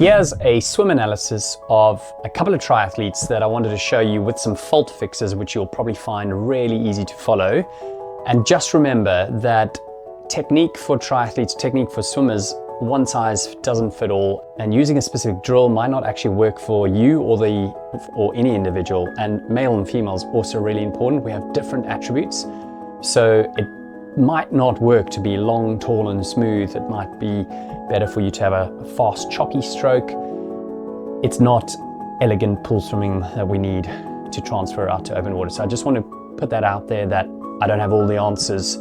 Here's a swim analysis of a couple of triathletes that I wanted to show you with some fault fixes, which you'll probably find really easy to follow. And just remember that technique for triathletes, technique for swimmers, one size doesn't fit all, and using a specific drill might not actually work for you or any individual. And male and female is also really important. We have different attributes, so it might not work to be long, tall and smooth. It might be better for you to have a fast, choppy stroke. It's not elegant pool swimming that we need to transfer out to open water. So I just want to put that out there, that I don't have all the answers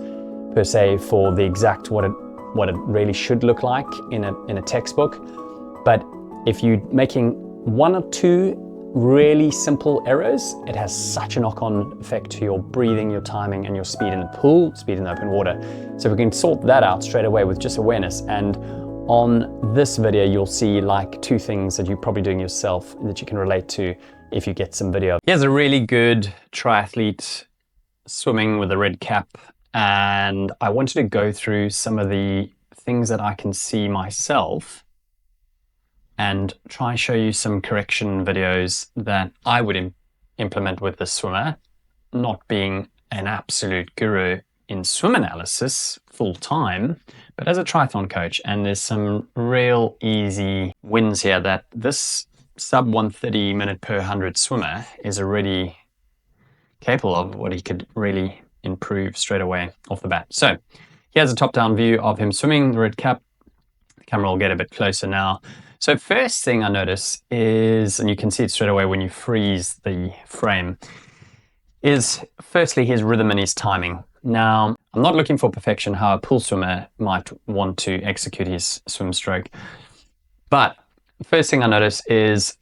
per se for the exact what it really should look like in a textbook. But if you're making one or two really simple errors, it has such a knock-on effect to your breathing, your timing, and your speed in the pool, speed in the open water. So we can sort that out straight away with just awareness. And on this video, you'll see like two things that you're probably doing yourself that you can relate to if you get some video. Here's a really good triathlete swimming with a red cap. And I wanted to go through some of the things that I can see myself and try and show you some correction videos that I would implement with this swimmer, not being an absolute guru in swim analysis full time, but as a triathlon coach. And there's some real easy wins here that this sub 130 minute per 100 swimmer is already capable of, what he could really improve straight away off the bat. So here's a top-down view of him swimming, the red cap. The camera will get a bit closer now. So first thing I notice is, and you can see it straight away when you freeze the frame, is firstly his rhythm and his timing. Now, I'm not looking for perfection, how a pool swimmer might want to execute his swim stroke. But first thing I notice is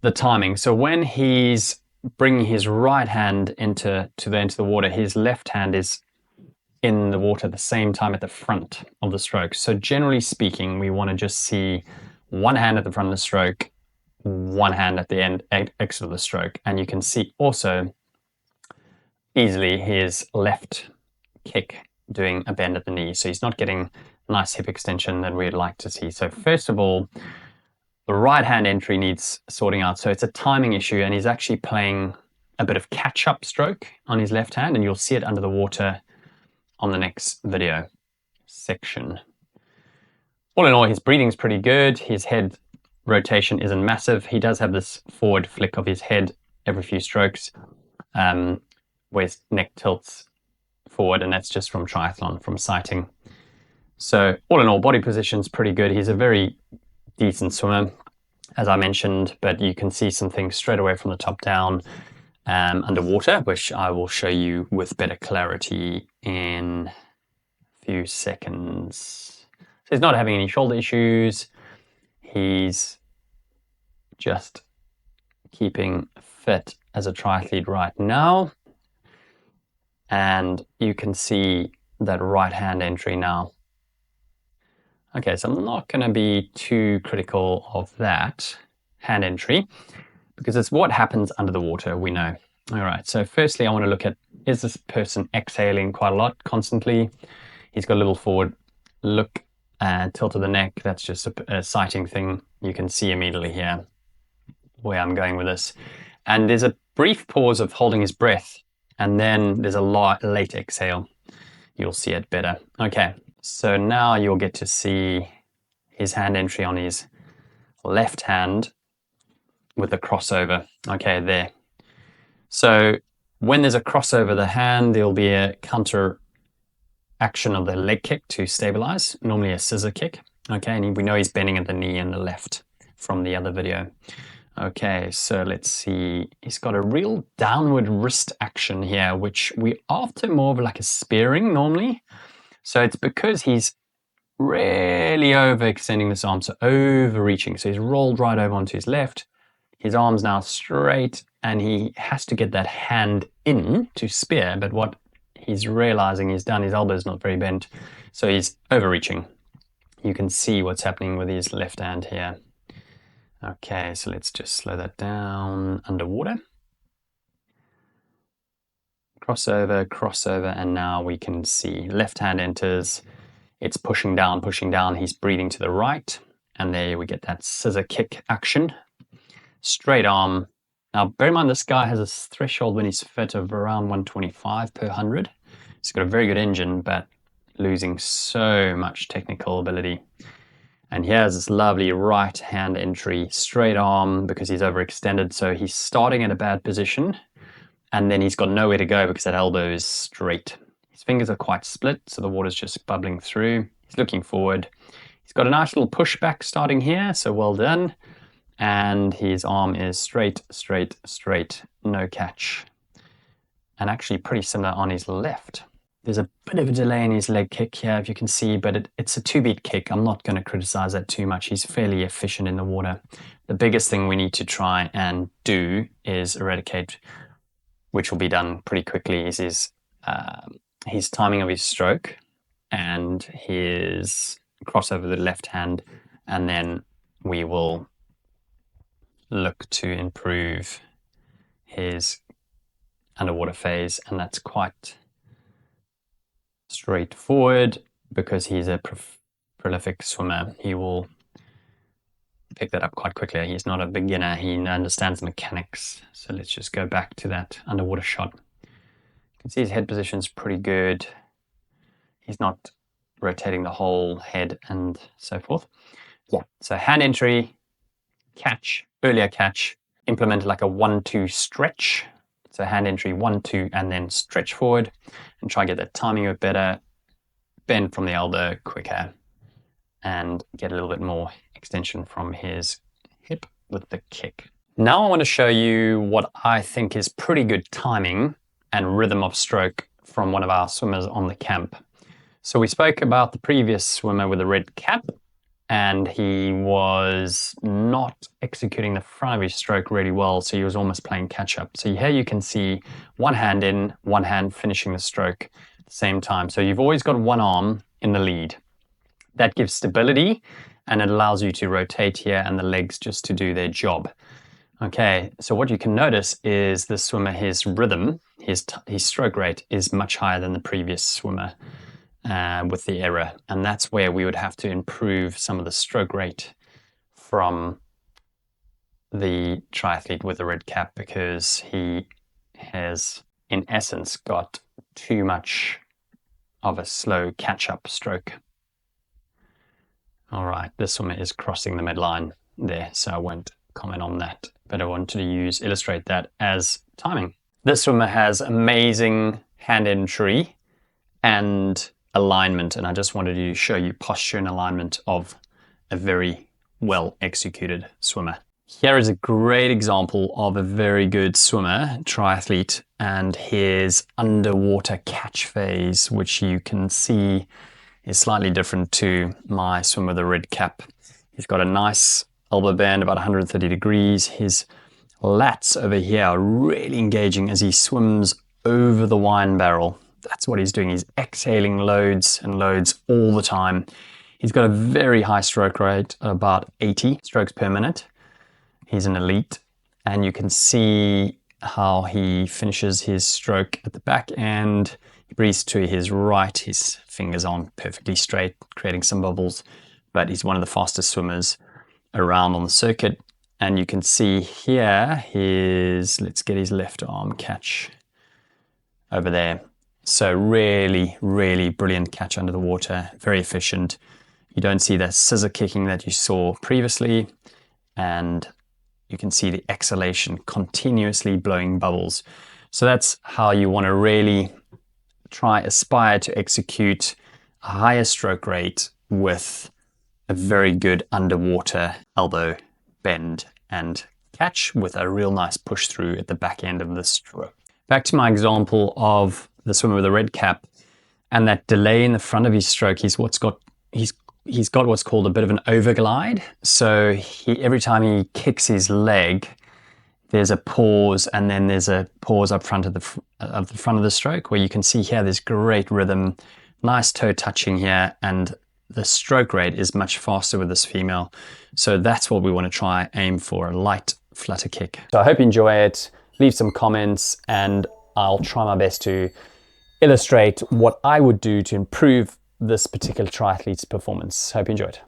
the timing. So when he's bringing his right hand into the water, his left hand is in the water at the same time at the front of the stroke. So generally speaking, we want to just see one hand at the front of the stroke, one hand at the end exit of the stroke. And you can see also easily his left kick doing a bend at the knee. So he's not getting nice hip extension that we'd like to see. So first of all, the right hand entry needs sorting out. So it's a timing issue, and he's actually playing a bit of catch-up stroke on his left hand, and you'll see it under the water on the next video section. All in all, his breathing's pretty good. His head rotation isn't massive. He does have this forward flick of his head every few strokes, where his neck tilts forward, and that's just from triathlon, from sighting. So all in all, body position's pretty good. He's a very decent swimmer, as I mentioned, but you can see some things straight away from the top down underwater, which I will show you with better clarity in a few seconds. So he's not having any shoulder issues. He's just keeping fit as a triathlete right now. And you can see that right hand entry now. Okay, so I'm not going to be too critical of that hand entry because it's what happens under the water, we know. All right, so firstly, I want to look at, is this person exhaling quite a lot constantly? He's got a little forward look and tilt of the neck. That's just a sighting thing. You can see immediately here where I'm going with this. And there's a brief pause of holding his breath, and then there's a late exhale. You'll see it better. Okay, so now you'll get to see his hand entry on his left hand with a crossover. Okay, there. So when there's a crossover of the hand, there'll be a counter action of the leg kick to stabilize, normally a scissor kick. Okay, and we know he's bending at the knee and the left from the other video. Okay, so let's see. He's got a real downward wrist action here, which we after more of like a spearing normally. So it's because he's really overextending this arm, so overreaching. So he's rolled right over onto his left. His arm's now straight, and he has to get that hand in to spear, but what he's realizing is down his elbow is not very bent, so he's overreaching. You can see what's happening with his left hand here. Okay, so let's just slow that down underwater. Crossover, crossover, and now we can see left hand enters. It's pushing down, he's breathing to the right, And there we get that scissor kick action. Straight arm. Now, bear in mind, this guy has a threshold when he's fit of around 125 per 100. He's got a very good engine, but losing so much technical ability. And he has this lovely right hand entry, straight arm because he's overextended. So he's starting at a bad position, and then he's got nowhere to go because that elbow is straight. His fingers are quite split, so the water's just bubbling through. He's looking forward. He's got a nice little pushback starting here, so well done. And his arm is straight, straight, straight, no catch. And actually pretty similar on his left. There's a bit of a delay in his leg kick here, if you can see, but it's a 2-beat kick. I'm not going to criticize that too much. He's fairly efficient in the water. The biggest thing we need to try and do is eradicate, which will be done pretty quickly, is his timing of his stroke and his crossover with the left hand, and then we will look to improve his underwater phase, and that's quite straightforward because he's a prolific swimmer. He will pick that up quite quickly. He's not a beginner, he understands the mechanics. So let's just go back to that underwater shot. You can see his head position's pretty good. He's not rotating the whole head and so forth. Yeah, so hand entry, catch, earlier catch, implement like a 1-2 stretch. So hand entry, 1-2, and then stretch forward and try and get that timing a bit better, bend from the elbow quicker, and get a little bit more extension from his hip with the kick. Now I want to show you what I think is pretty good timing and rhythm of stroke from one of our swimmers on the camp. So we spoke about the previous swimmer with the red cap, and he was not executing the front of his stroke really well, so he was almost playing catch up. So here you can see one hand in, one hand finishing the stroke at the same time. So you've always got one arm in the lead. That gives stability, and it allows you to rotate here and the legs just to do their job. Okay, so what you can notice is the swimmer, his rhythm, his stroke rate is much higher than the previous swimmer. With the error, and that's where we would have to improve some of the stroke rate from the triathlete with the red cap, because he has in essence got too much of a slow catch-up stroke. All right, this swimmer is crossing the midline there, so I won't comment on that, but I wanted to illustrate that as timing. This swimmer has amazing hand entry and alignment, and I just wanted to show you posture and alignment of a very well executed swimmer. Here is a great example of a very good swimmer, triathlete, and his underwater catch phase, which you can see is slightly different to my swimmer with the red cap. He's got a nice elbow bend, about 130 degrees. His lats over here are really engaging as he swims over the wine barrel. That's what he's doing. He's exhaling loads and loads all the time. He's got a very high stroke rate, about 80 strokes per minute. He's an elite, and you can see how he finishes his stroke at the back end. He breathes to his right. His fingers aren't perfectly straight, creating some bubbles, but he's one of the fastest swimmers around on the circuit. And you can see here let's get his left arm catch over there. So really, really brilliant catch under the water, very efficient. You don't see that scissor kicking that you saw previously, and you can see the exhalation continuously blowing bubbles. So that's how you want to really aspire to execute a higher stroke rate with a very good underwater elbow bend and catch with a real nice push through at the back end of the stroke. Back to my example of the swimmer with a red cap and that delay in the front of his stroke. He's got what's called a bit of an overglide. So every time he kicks his leg, there's a pause, and then there's a pause up front of the front of the stroke, where you can see here there's great rhythm, nice toe touching here, and the stroke rate is much faster with this female. So that's what we want to try, aim for, a light flutter kick. So I hope you enjoy it. Leave some comments and I'll try my best to illustrate what I would do to improve this particular triathlete's performance. Hope you enjoyed.